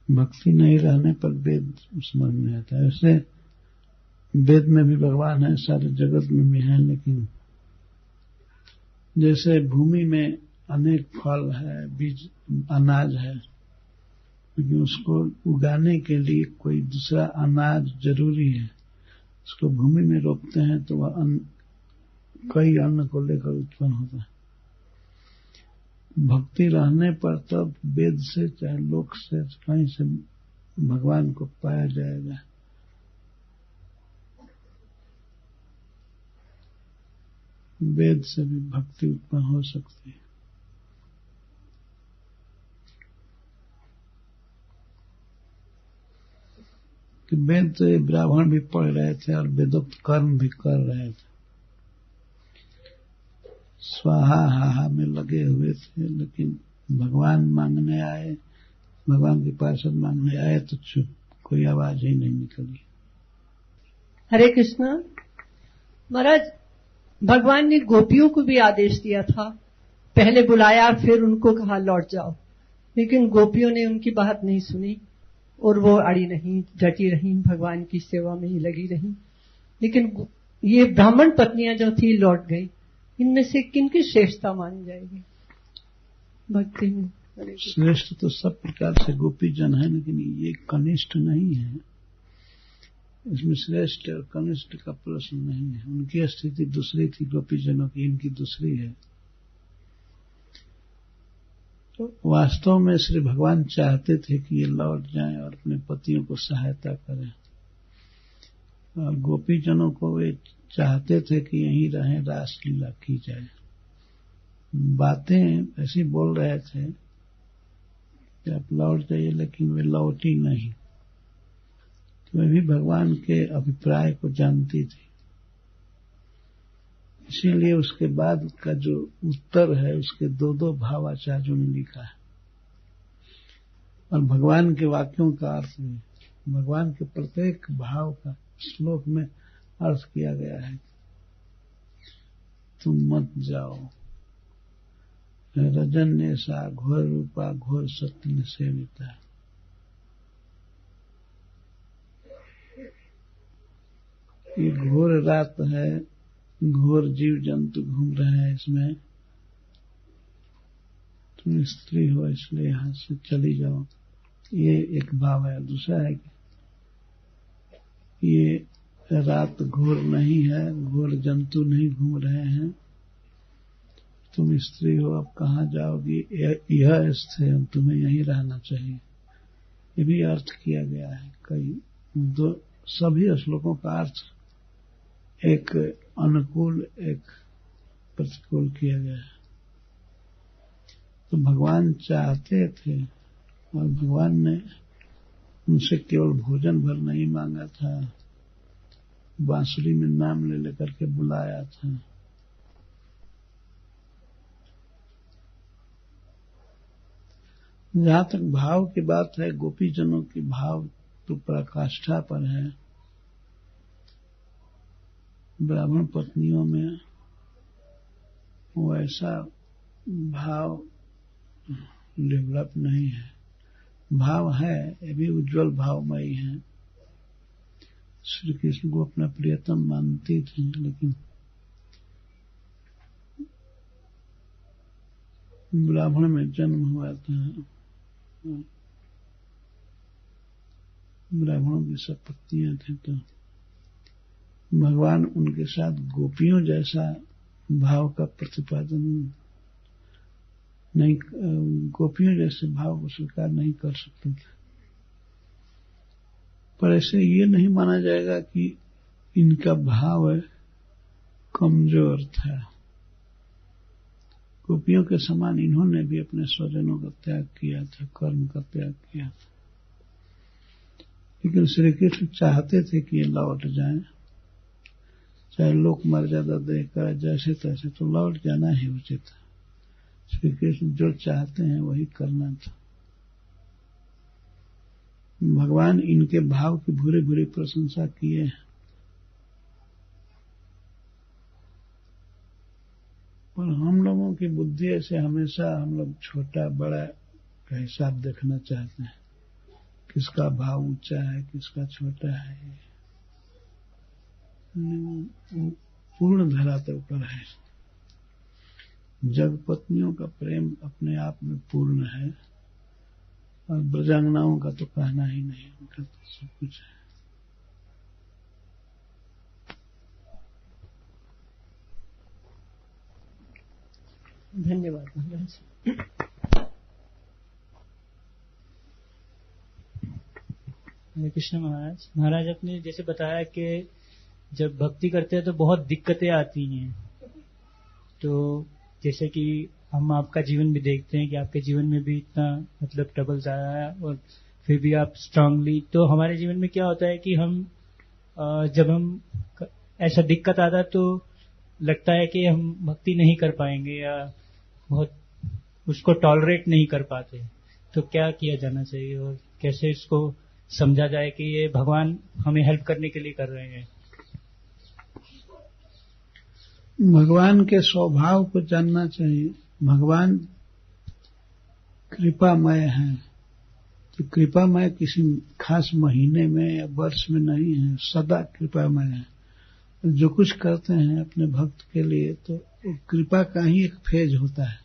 भक्ति नहीं रहने पर वेद समझ में आता है। ऐसे वेद में भी भगवान है, सारे जगत में भी है, लेकिन जैसे भूमि में अनेक फल है, बीज अनाज है, लेकिन उसको उगाने के लिए कोई दूसरा अनाज जरूरी है। उसको भूमि में रोपते हैं तो वह कई अन्न को लेकर उत्पन्न होता है। भक्ति रहने पर तब वेद से चाहे लोक से कहीं से भगवान को पाया जाएगा। वेद से भी भक्ति उत्पन्न हो सकती है। कि वेद तो ये ब्राह्मण भी पढ़ रहे थे और वेदोक्त कर्म भी कर रहे थे, स्वाहा हाहा में लगे हुए थे, लेकिन भगवान मांगने आए, भगवान के पार्षद मांगने आए तो चुप, कोई आवाज ही नहीं निकली। हरे कृष्णा। महाराज, भगवान ने गोपियों को भी आदेश दिया था, पहले बुलाया फिर उनको कहा लौट जाओ, लेकिन गोपियों ने उनकी बात नहीं सुनी और वो अड़ी नहीं, डटी रही, भगवान की सेवा में ही लगी रही। लेकिन ये ब्राह्मण पत्नियां जो थी लौट गई। इनमें से किनकी श्रेष्ठता मानी जाएगी भक्ति में? श्रेष्ठ तो सब प्रकार से गोपी जन है, लेकिन ये कनिष्ठ नहीं है। इसमें श्रेष्ठ और कनिष्ठ का प्रश्न नहीं है। उनकी स्थिति दूसरी थी गोपी जनों की, इनकी दूसरी है। तो वास्तव में श्री भगवान चाहते थे कि ये लौट जाएं और अपने पतियों को सहायता करें, और गोपी जनों को वे चाहते थे कि यहीं रहें, रासलीला की जाए। बातें ऐसी बोल रहे थे कि आप लौट जाइए, लेकिन वे लौटी नहीं। वे भी भगवान के अभिप्राय को जानती थी, इसीलिए उसके बाद का जो उत्तर है उसके दो भाव आचार्यों ने लिखा है। और भगवान के वाक्यों का अर्थ भी, भगवान के प्रत्येक भाव का श्लोक में अर्थ किया गया है। तुम मत जाओ, रजन्य सा घोर रूपा घोर सत्य ने सेविता। ये घोर रात है, घोर जीव जंतु घूम रहे हैं इसमें, तुम स्त्री हो इसलिए यहां से चली जाओ, ये एक भाव है। दूसरा है कि ये रात घोर नहीं है, घोर जंतु नहीं घूम रहे हैं, तुम स्त्री हो, अब कहां जाओगी, यह स्थिर, तुम्हें यहीं रहना चाहिए। ये भी अर्थ किया गया है। कई दो सभी श्लोकों का अर्थ एक अनुकूल एक प्रतिकूल किया गया है। तो भगवान चाहते थे, और भगवान ने उनसे केवल भोजन भर नहीं मांगा था, बांसुरी में नाम ले लेकर के बुलाया था। जहां तक भाव की बात है, गोपी जनों की भाव तो पराकाष्ठा पर है। ब्राह्मण पत्नियों में वैसा भाव डेवलप नहीं है। भाव है, ये भी उज्जवल भावमयी है। श्री कृष्ण को अपना प्रियतम मानती थी, लेकिन ब्राह्मण में जन्म हुआ था, ब्राह्मणों की सब पत्नियां थी, तो भगवान उनके साथ गोपियों जैसा भाव का प्रतिपादन नहीं, गोपियों जैसे भाव को स्वीकार नहीं कर सकते थे। पर ऐसे ये नहीं माना जाएगा कि इनका भाव कमजोर था। गोपियों के समान इन्होंने भी अपने स्वजनों का त्याग किया था, कर्म का त्याग किया था। लेकिन श्री कृष्ण चाहते थे कि ये लौट जाएं, चाहे लोक मर्यादा देकर जैसे तैसे, तो लौट जाना ही उचित है। श्री कृष्ण जो चाहते हैं वही करना था। भगवान इनके भाव की भूरी भूरी प्रशंसा किए हैं, और हम लोगों की बुद्धि ऐसे हमेशा हम लोग छोटा बड़ा का हिसाब देखना चाहते हैं, किसका भाव ऊंचा है किसका छोटा है। पूर्ण धरातल पर है। जग पत्नियों का प्रेम अपने आप में पूर्ण है, और ब्रजांगनाओं का तो कहना ही नहीं, उनका तो सब कुछ है। धन्यवाद महाराज। हरे कृष्ण महाराज। महाराज आपने जैसे बताया कि जब भक्ति करते हैं तो बहुत दिक्कतें आती हैं, तो जैसे कि हम आपका जीवन भी देखते हैं कि आपके जीवन में भी इतना मतलब ट्रबल्स आया है, और फिर भी आप स्ट्रांगली, तो हमारे जीवन में क्या होता है कि हम जब हम ऐसा दिक्कत आता है तो लगता है कि हम भक्ति नहीं कर पाएंगे या बहुत उसको टॉलरेट नहीं कर पाते। तो क्या किया जाना चाहिए और कैसे इसको समझा जाए कि ये भगवान हमें हेल्प करने के लिए कर रहे हैं? भगवान के स्वभाव को जानना चाहिए। भगवान कृपामय है, तो कृपामय किसी खास महीने में या वर्ष में नहीं है, सदा कृपामय है। जो कुछ करते हैं अपने भक्त के लिए तो कृपा का ही एक फेज होता है।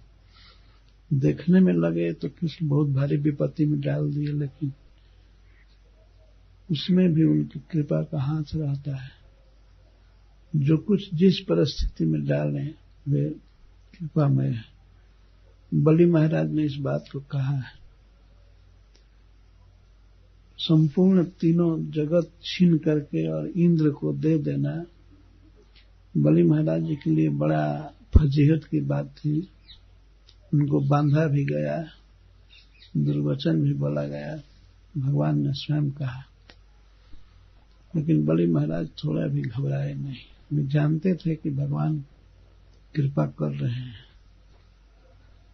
देखने में लगे तो कृष्ण बहुत भारी विपत्ति में डाल दिए, लेकिन उसमें भी उनकी कृपा का हाथ रहता है। जो कुछ जिस परिस्थिति में डालें वे कृपामय है। बलि महाराज ने इस बात को कहा है। संपूर्ण तीनों जगत छीन करके और इंद्र को दे देना बलि महाराज जी के लिए बड़ा फजीहत की बात थी। उनको बांधा भी गया, दुर्वचन भी बोला गया, भगवान ने स्वयं कहा। लेकिन बलि महाराज थोड़ा भी घबराए नहीं। वे जानते थे कि भगवान कृपा कर रहे हैं।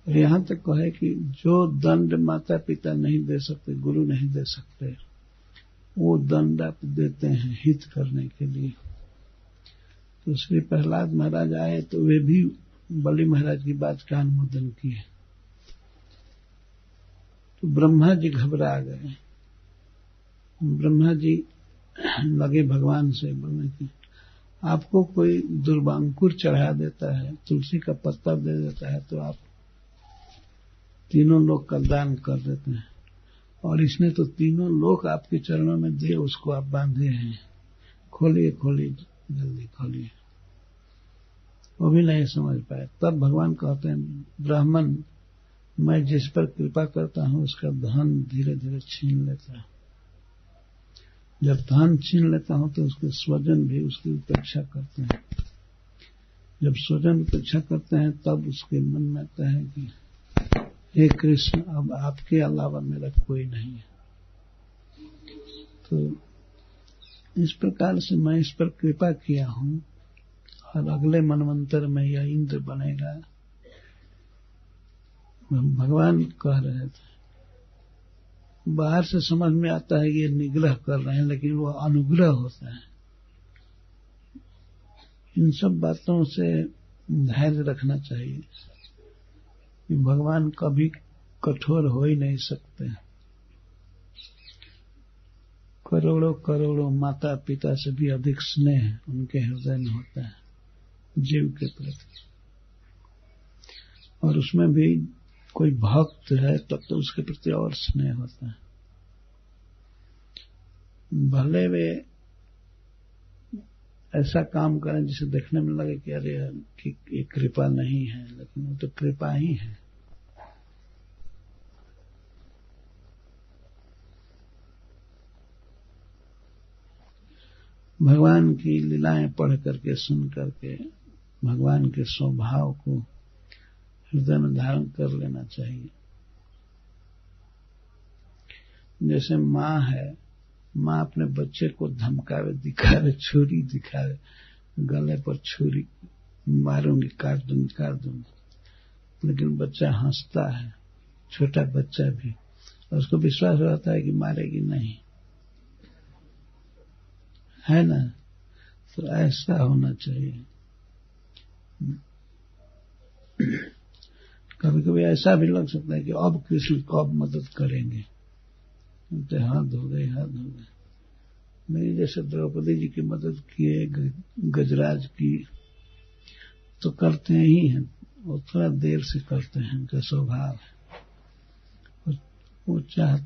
यहां तक कहे कि जो दंड माता पिता नहीं दे सकते, गुरु नहीं दे सकते, वो दंड आप देते हैं हित करने के लिए। तो श्री प्रहलाद महाराज आए तो वे भी बलि महाराज की बात का अनुमोदन किए। तो ब्रह्मा जी घबरा गए। ब्रह्मा जी लगे भगवान से बोलने की, आपको कोई दुर्वांकुर चढ़ा देता है, तुलसी का पत्ता दे देता है, तो आप तीनों लोक का दान कर देते हैं, और इसने तो तीनों लोक आपके चरणों में दिए, उसको आप बांधे हैं। खोलिए खोलिए, जल्दी खोलिए। वो भी नहीं समझ पाए। तब भगवान कहते हैं, ब्राह्मण, मैं जिस पर कृपा करता हूं उसका धन धीरे धीरे छीन लेता है। जब धन छीन लेता हूं तो उसके स्वजन भी उसकी उपेक्षा करते हैं। जब स्वजन उपेक्षा करते हैं तब उसके मन में आता है कि हे कृष्ण, अब आपके अलावा मेरा कोई नहीं है। तो इस प्रकार से मैं इस पर कृपा किया हूं, और अगले मनवंतर में यह इंद्र बनेगा। भगवान कह रहे थे। बाहर से समझ में आता है ये निग्रह कर रहे हैं, लेकिन वो अनुग्रह होता है। इन सब बातों से धैर्य रखना चाहिए कि भगवान कभी कठोर हो ही नहीं सकते। करोड़ों करोड़ों माता पिता से भी अधिक स्नेह उनके हृदय में होता है जीव के प्रति, और उसमें भी कोई भक्त है तब तो उसके प्रति और स्नेह होता है। भले वे ऐसा काम करें जिसे देखने में लगे कि अरे कि ये कृपा नहीं है, लेकिन वो तो कृपा ही है। भगवान की लीलाएं पढ़ करके, सुन करके भगवान के स्वभाव को हृदय में धारण कर लेना चाहिए। जैसे माँ है, माँ अपने बच्चे को धमकावे, दिखावे, छुरी दिखावे, गले पर छुरी मारूंगी, काट दूंगी, लेकिन बच्चा हंसता है, छोटा बच्चा भी, और उसको विश्वास रहता है कि मारेगी नहीं, है ना। तो ऐसा होना चाहिए। कभी कभी ऐसा भी लग सकता है कि अब कृष्ण कब मदद करेंगे, हद हो गई। मेरी जैसे द्रौपदी जी की मदद किए, गजराज की, तो करते ही हैं, वो थोड़ा देर से करते हैं, उनका स्वभाव है, वो चाहते